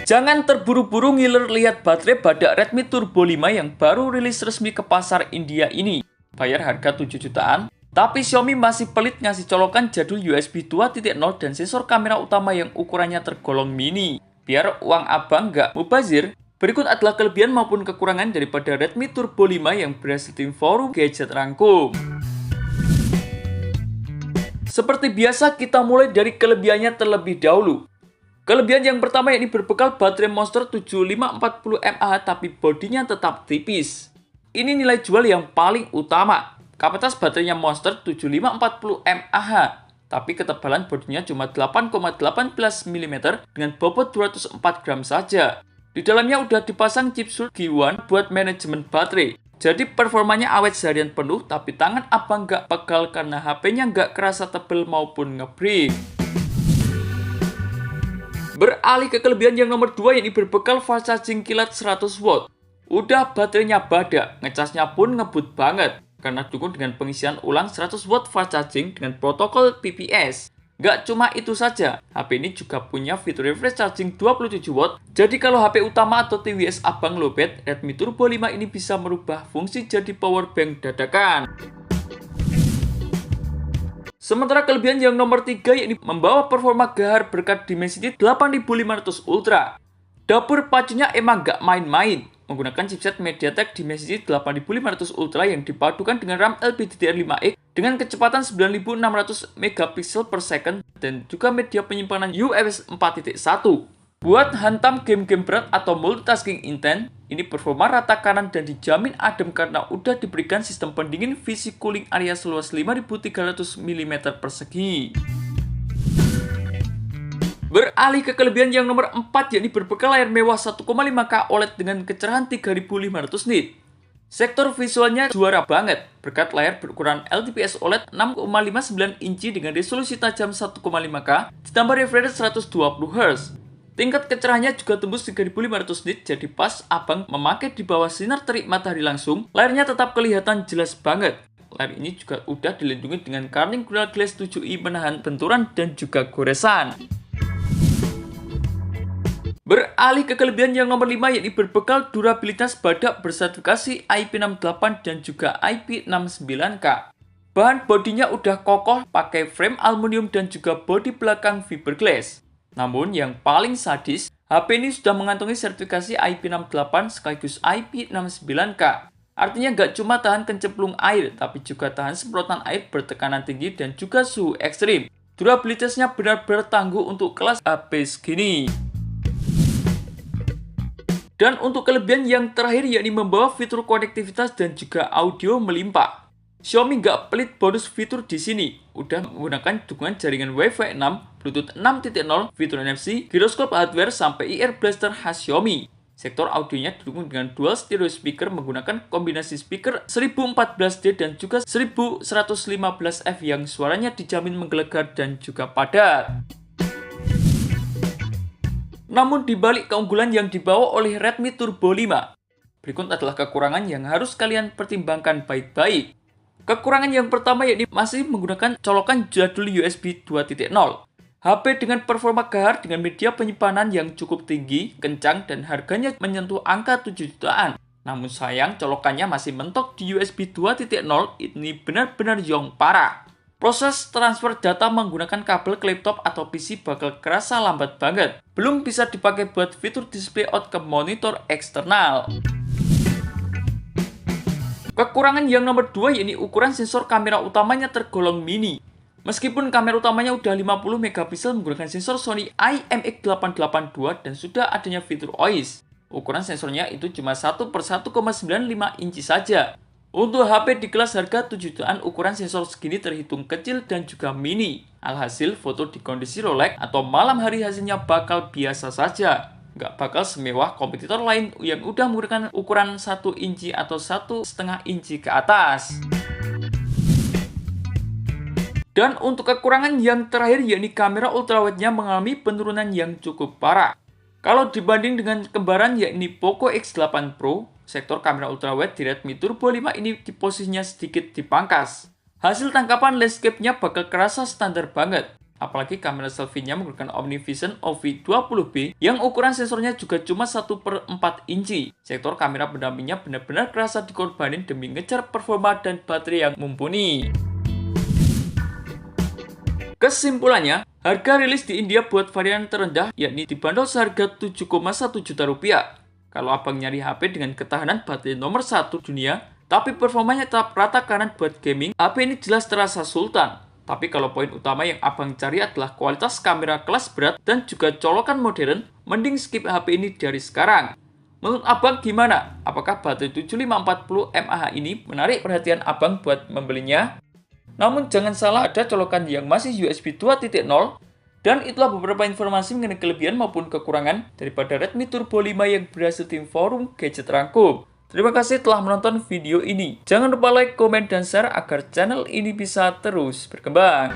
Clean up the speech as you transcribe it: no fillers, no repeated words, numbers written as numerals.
Jangan terburu-buru ngiler lihat baterai badak Redmi Turbo 5 yang baru rilis resmi ke pasar India ini. Bayar harga 7 jutaan, tapi Xiaomi masih pelit ngasih colokan jadul USB 2.0 dan sensor kamera utama yang ukurannya tergolong mini. Biar uang abang nggak mubazir, berikut adalah kelebihan maupun kekurangan daripada Redmi Turbo 5 yang berhasil tim forum gadget rangkum. Seperti biasa, kita mulai dari kelebihannya terlebih dahulu. Kelebihan yang pertama yakni berbekal baterai Monster 7540 mAh tapi bodinya tetap tipis. Ini nilai jual yang paling utama. Kapasitas baterainya Monster 7540 mAh, tapi ketebalan bodinya cuma 8,18 mm dengan bobot 204 gram saja. Di dalamnya udah dipasang chip Sulky-One buat manajemen baterai. Jadi performanya awet seharian penuh, tapi tangan abang nggak pegal karena HP-nya nggak kerasa tebel maupun ngebreak. Beralih ke kelebihan yang nomor 2 yakni berbekal fast charging kilat 100W. Udah baterainya badak, ngecasnya pun ngebut banget karena dukung dengan pengisian ulang 100W fast charging dengan protokol PPS. Gak cuma itu saja, HP ini juga punya fitur refresh charging 27W. Jadi kalau HP utama atau TWS abang lowbat, Redmi Turbo 5 ini bisa merubah fungsi jadi power bank dadakan. Sementara kelebihan yang nomor 3 yakni membawa performa gahar berkat Dimensity 8500 Ultra. Dapur pacunya emang gak main-main, menggunakan chipset MediaTek Dimensity 8500 Ultra yang dipadukan dengan RAM LPDDR5X dengan kecepatan 9600 megapiksel per second dan juga media penyimpanan UFS 4.1. Buat hantam game-game berat atau multitasking intens, ini performa rata kanan dan dijamin adem karena udah diberikan sistem pendingin VC cooling area seluas 5300 mm persegi. Beralih ke kelebihan yang nomor 4 yakni berbekal layar mewah 1,5K OLED dengan kecerahan 3500 nit. Sektor visualnya juara banget berkat layar berukuran LTPS OLED 6,59 inci dengan resolusi tajam 1,5K ditambah refresh rate 120Hz. Tingkat kecerahannya juga tembus 3500 nit, jadi pas abang memakai di bawah sinar terik matahari langsung, layarnya tetap kelihatan jelas banget. Layar ini juga udah dilindungi dengan Corning Gorilla Glass 7i menahan benturan dan juga goresan. Beralih ke kelebihan yang nomor 5 yakni berbekal durabilitas badak bersertifikasi IP68 dan juga IP69K. Bahan bodinya udah kokoh pakai frame aluminium dan juga bodi belakang fiberglass. Namun yang paling sadis, HP ini sudah mengantongi sertifikasi IP68 sekaligus IP69K. Artinya nggak cuma tahan kecemplung air, tapi juga tahan semprotan air bertekanan tinggi dan juga suhu ekstrim. Durabilitasnya benar-benar tangguh untuk kelas HP segini. Dan untuk kelebihan yang terakhir yakni membawa fitur konektivitas dan juga audio melimpah. Xiaomi nggak pelit bonus fitur di sini. Udah menggunakan dukungan jaringan Wi-Fi 6, Bluetooth 6.0, fitur NFC, gyroscope hardware, sampai IR blaster khas Xiaomi. Sektor audionya didukung dengan dual stereo speaker menggunakan kombinasi speaker 1014D dan juga 1115F yang suaranya dijamin menggelegar dan juga padat. Namun dibalik keunggulan yang dibawa oleh Redmi Turbo 5, berikut adalah kekurangan yang harus kalian pertimbangkan baik-baik. Kekurangan yang pertama yakni masih menggunakan colokan jadul USB 2.0. HP dengan performa gahar dengan media penyimpanan yang cukup tinggi, kencang, dan harganya menyentuh angka 7 jutaan. Namun sayang, colokannya masih mentok di USB 2.0, ini benar-benar yong parah. Proses transfer data menggunakan kabel ke laptop atau PC bakal kerasa lambat banget. Belum bisa dipakai buat fitur display out ke monitor eksternal. Kekurangan yang nomor 2 yakni ukuran sensor kamera utamanya tergolong mini. Meskipun kamera utamanya udah 50 megapiksel menggunakan sensor Sony IMX882 dan sudah adanya fitur OIS, ukuran sensornya itu cuma 1/1,95 inci saja. Untuk HP di kelas harga 7 jutaan, ukuran sensor segini terhitung kecil dan juga mini. Alhasil foto di kondisi low light atau malam hari hasilnya bakal biasa saja. Nggak bakal semewah kompetitor lain yang udah menggunakan ukuran 1 inci atau 1,5 inci ke atas. Dan untuk kekurangan yang terakhir yakni kamera ultrawide-nya mengalami penurunan yang cukup parah. Kalau dibanding dengan kembaran yakni Poco X8 Pro, sektor kamera ultrawide di Redmi Turbo 5 ini di posisinya sedikit dipangkas. Hasil tangkapan landscape-nya bakal kerasa standar banget. Apalagi kamera selfie-nya menggunakan OmniVision OV20B yang ukuran sensornya juga cuma 1/4 inci. Sektor kamera pendampingnya benar-benar kerasa dikorbanin demi ngejar performa dan baterai yang mumpuni. Kesimpulannya, harga rilis di India buat varian terendah yakni dibanderol seharga 7,1 juta rupiah. Kalau abang nyari HP dengan ketahanan baterai nomor 1 dunia, tapi performanya tetap rata kanan buat gaming, HP ini jelas terasa sultan. Tapi kalau poin utama yang abang cari adalah kualitas kamera kelas berat dan juga colokan modern, mending skip HP ini dari sekarang. Menurut abang gimana? Apakah baterai 7540 mAh ini menarik perhatian abang buat membelinya? Namun jangan salah, ada colokan yang masih USB 2.0. Dan itulah beberapa informasi mengenai kelebihan maupun kekurangan daripada Redmi Turbo 5 yang berhasil tim forum gadget rangkum. Terima kasih telah menonton video ini. Jangan lupa like, komen, dan share agar channel ini bisa terus berkembang.